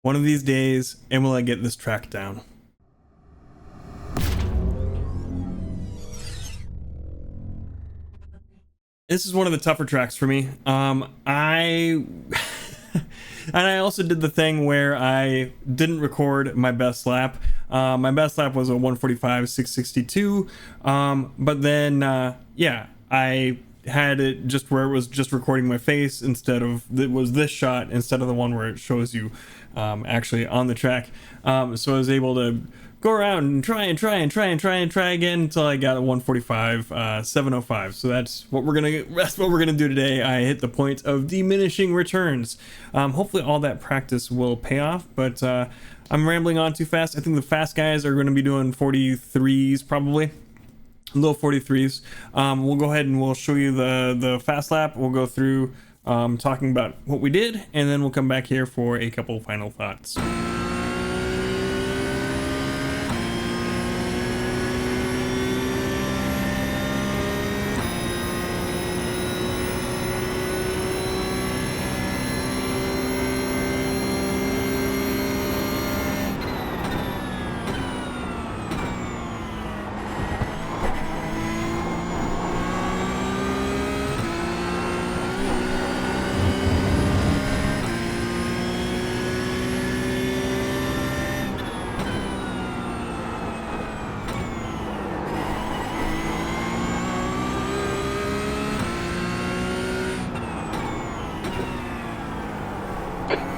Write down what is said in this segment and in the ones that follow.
One of these days, Imola get this track down. This is one of the tougher tracks for me. I also did the thing where I didn't record my best lap. My best lap was a 1:45.662. But then, yeah, I had it just where it was just recording my face instead of, it was this shot instead of the one where it shows you actually on the track. So I was able to go around and try again until I got a 1:45.705. So that's what we're gonna do today. I hit the point of diminishing returns. Hopefully all that practice will pay off, but I'm rambling on too fast. I think the fast guys are going to be doing 43s probably. Low 43s. We'll go ahead and we'll show you the fast lap. We'll go through talking about what we did, and then we'll come back here for a couple final thoughts.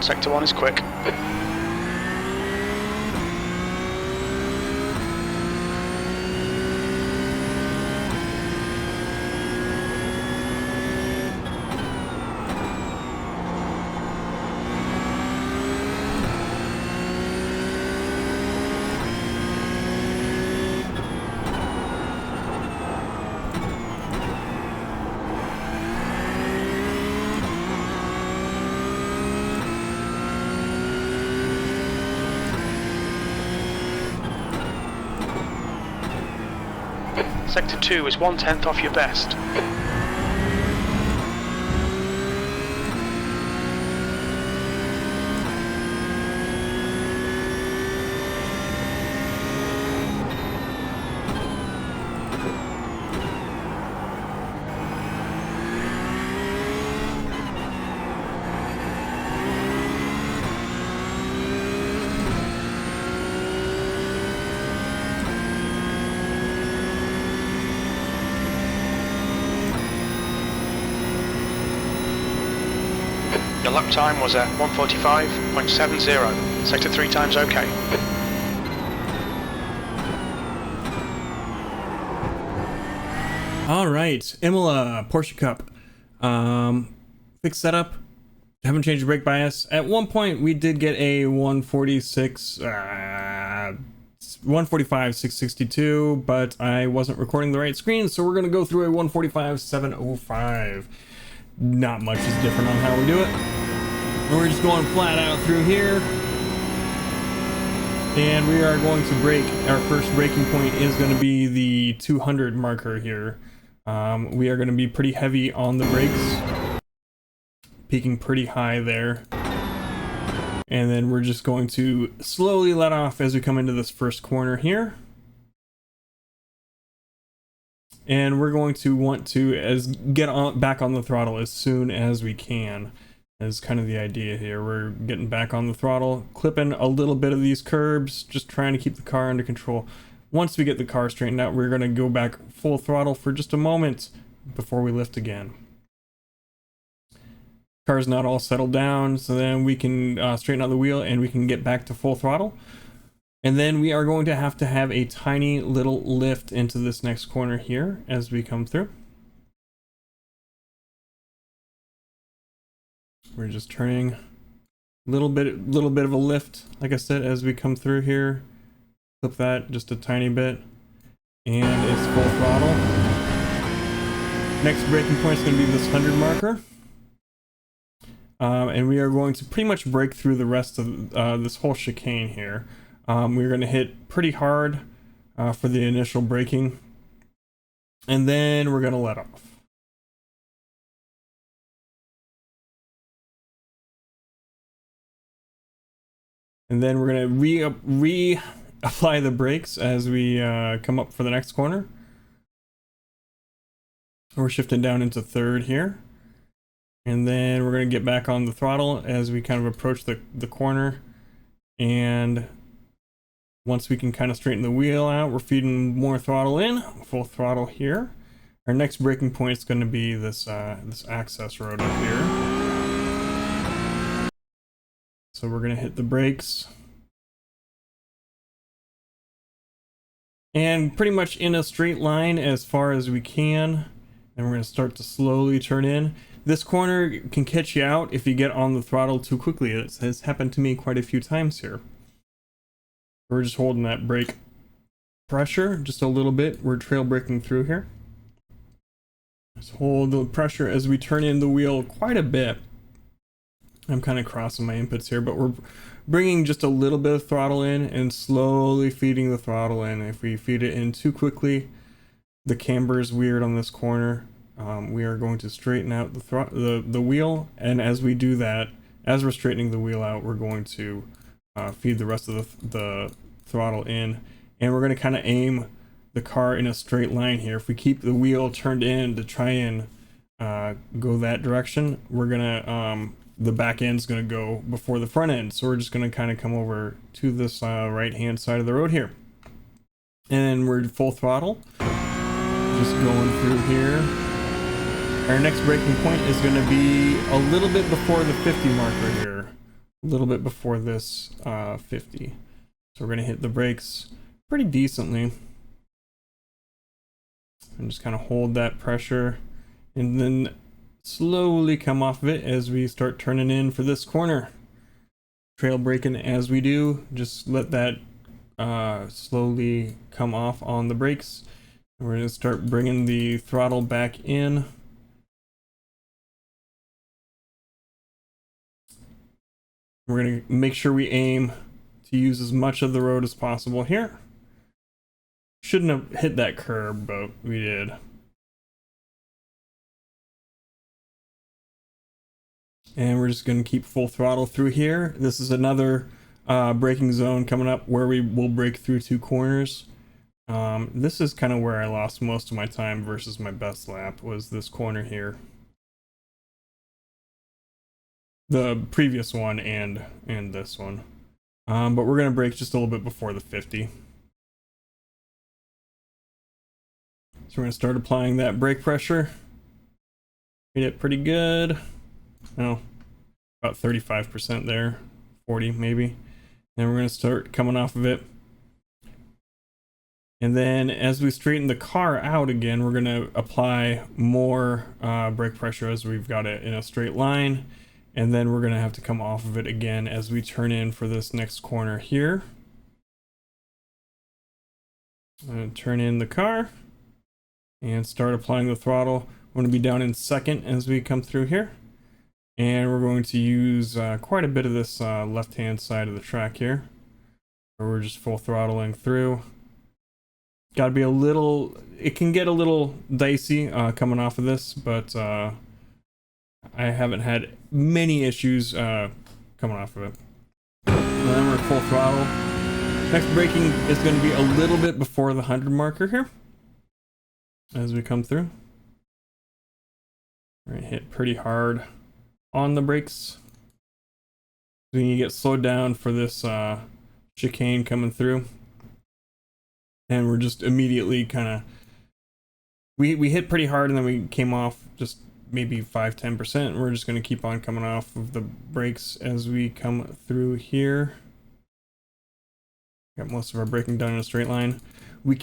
Sector 1 is quick. Sector 2 is 1/10 off your best. Your lap time was at 1:45.70. Sector 3 time's okay. All right, Imola Porsche Cup. Fixed setup. Haven't changed the brake bias. At one point, we did get a 1:45.662, but I wasn't recording the right screen, so we're gonna go through a 1:45.705. Not much is different on how we do it. We're just going flat out through here, and we are going to brake. Our first braking point is going to be the 200 marker here. We are going to be pretty heavy on the brakes, peaking pretty high there, and then we're just going to slowly let off as we come into this first corner here. And we're going to want to get back on the throttle as soon as we can. Is kind of the idea here. We're getting back on the throttle, clipping a little bit of these curbs, just trying to keep the car under control. Once we get the car straightened out, we're going to go back full throttle for just a moment before we lift again. Car's not all settled down, so then we can straighten out the wheel and we can get back to full throttle. And then we are going to have a tiny little lift into this next corner here as we come through. We're just turning a little bit of a lift, like I said, as we come through here. Flip that just a tiny bit, and it's full throttle. Next braking point is going to be this 100 marker. And we are going to pretty much break through the rest of this whole chicane here. We're going to hit pretty hard for the initial braking, and then we're going to let off. And then we're gonna reapply the brakes as we come up for the next corner. We're shifting down into third here. And then we're gonna get back on the throttle as we kind of approach the corner. And once we can kind of straighten the wheel out, we're feeding more throttle in, full throttle here. Our next braking point is going to be this this access road up here. So we're going to hit the brakes. And pretty much in a straight line as far as we can. And we're going to start to slowly turn in. This corner can catch you out if you get on the throttle too quickly. It has happened to me quite a few times here. We're just holding that brake pressure just a little bit. We're trail braking through here. Just hold the pressure as we turn in the wheel quite a bit. I'm kind of crossing my inputs here, but we're bringing just a little bit of throttle in and slowly feeding the throttle in. If we feed it in too quickly, the camber is weird on this corner. We are going to straighten out the wheel, and as we do that, as we're straightening the wheel out, we're going to feed the rest of the throttle in, and we're going to kind of aim the car in a straight line here. If we keep the wheel turned in to try and go that direction, we're gonna the back end's gonna go before the front end, so we're just gonna kind of come over to this right hand side of the road here, and we're full throttle, just going through here. Our next braking point is going to be a little bit before the 50 marker here. A little bit before this 50. So we're going to hit the brakes pretty decently. And just kind of hold that pressure. And then slowly come off of it as we start turning in for this corner. Trail braking as we do. Just let that slowly come off on the brakes. And we're going to start bringing the throttle back in. We're going to make sure we aim to use as much of the road as possible here. Shouldn't have hit that curb, but we did. And we're just going to keep full throttle through here. This is another braking zone coming up where we will break through two corners. This is kind of where I lost most of my time versus my best lap, was this corner here. The previous one and this one. But we're going to brake just a little bit before the 50. So we're going to start applying that brake pressure. Hit it pretty good. No, about 35% there. 40 maybe. Then we're going to start coming off of it. And then as we straighten the car out again, we're going to apply more brake pressure as we've got it in a straight line. And then we're going to have to come off of it again as we turn in for this next corner here. I'm going to turn in the car and start applying the throttle. We're going to be down in second as we come through here. And we're going to use quite a bit of this left-hand side of the track here, where we're just full throttling through. Got to be a little, it can get a little dicey coming off of this, but I haven't had many issues coming off of it. And then we're full throttle. Next braking is going to be a little bit before the 100 marker here as we come through. We're going to hit pretty hard on the brakes. Then you get slowed down for this chicane coming through. And we're just immediately kind of, we hit pretty hard and then we came off just maybe 5-10%. We're just going to keep on coming off of the brakes as we come through here. Got most of our braking done in a straight line. We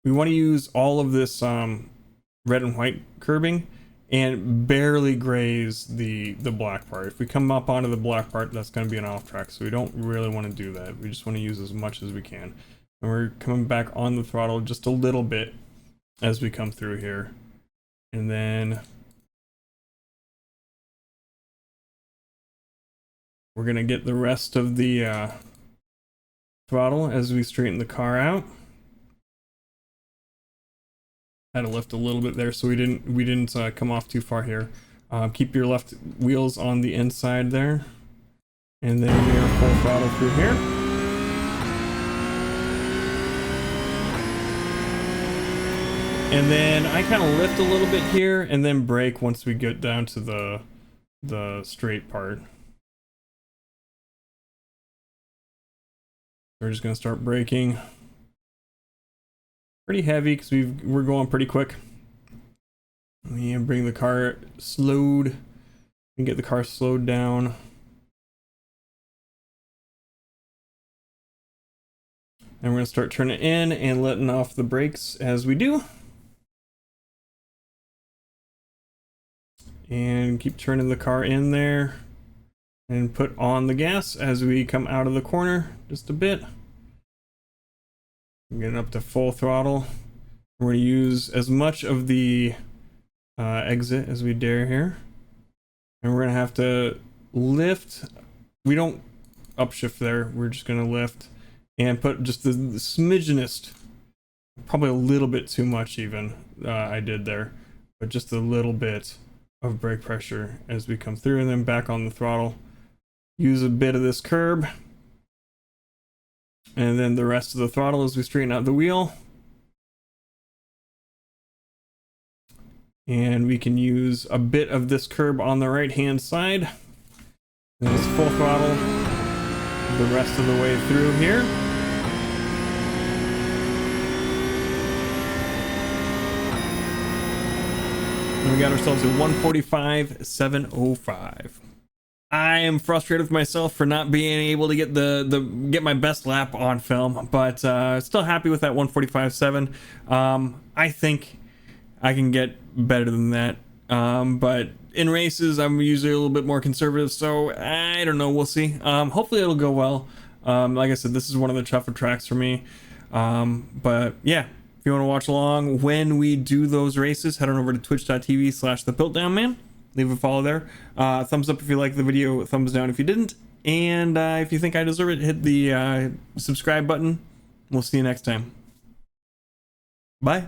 want to use all of this red and white curbing and barely graze the black part. If we come up onto the black part, that's going to be an off track, so we don't really want to do that. We just want to use as much as we can. And we're coming back on the throttle just a little bit as we come through here. And then we're going to get the rest of the throttle as we straighten the car out. Had to lift a little bit there so we didn't come off too far here. Keep your left wheels on the inside there. And then we are full throttle through here. And then I kind of lift a little bit here and then brake once we get down to the straight part. We're just going to start braking. Pretty heavy because we're going pretty quick. We bring the car slowed and get the car slowed down. And we're going to start turning in and letting off the brakes as we do. And keep turning the car in there. And put on the gas as we come out of the corner just a bit. Getting up to full throttle. We're going to use as much of the exit as we dare here. And we're going to have to lift. We don't upshift there. We're just going to lift and put just the smidgenest, probably a little bit too much even, I did there. But just a little bit of brake pressure as we come through and then back on the throttle. Use a bit of this curb. And then the rest of the throttle as we straighten out the wheel. And we can use a bit of this curb on the right hand side. And it's full throttle the rest of the way through here. And we got ourselves a 1:45.705. I am frustrated with myself for not being able to get get my best lap on film, but still happy with that 1:45.7. I think I can get better than that, but in races I'm usually a little bit more conservative, so I don't know, we'll see. Hopefully it'll go well. Like I said, this is one of the tougher tracks for me, but yeah, if you want to watch along when we do those races, head on over to twitch.tv/thepiltdownman. Leave a follow there. Thumbs up if you liked the video, thumbs down if you didn't. And if you think I deserve it, hit the subscribe button. We'll see you next time. Bye.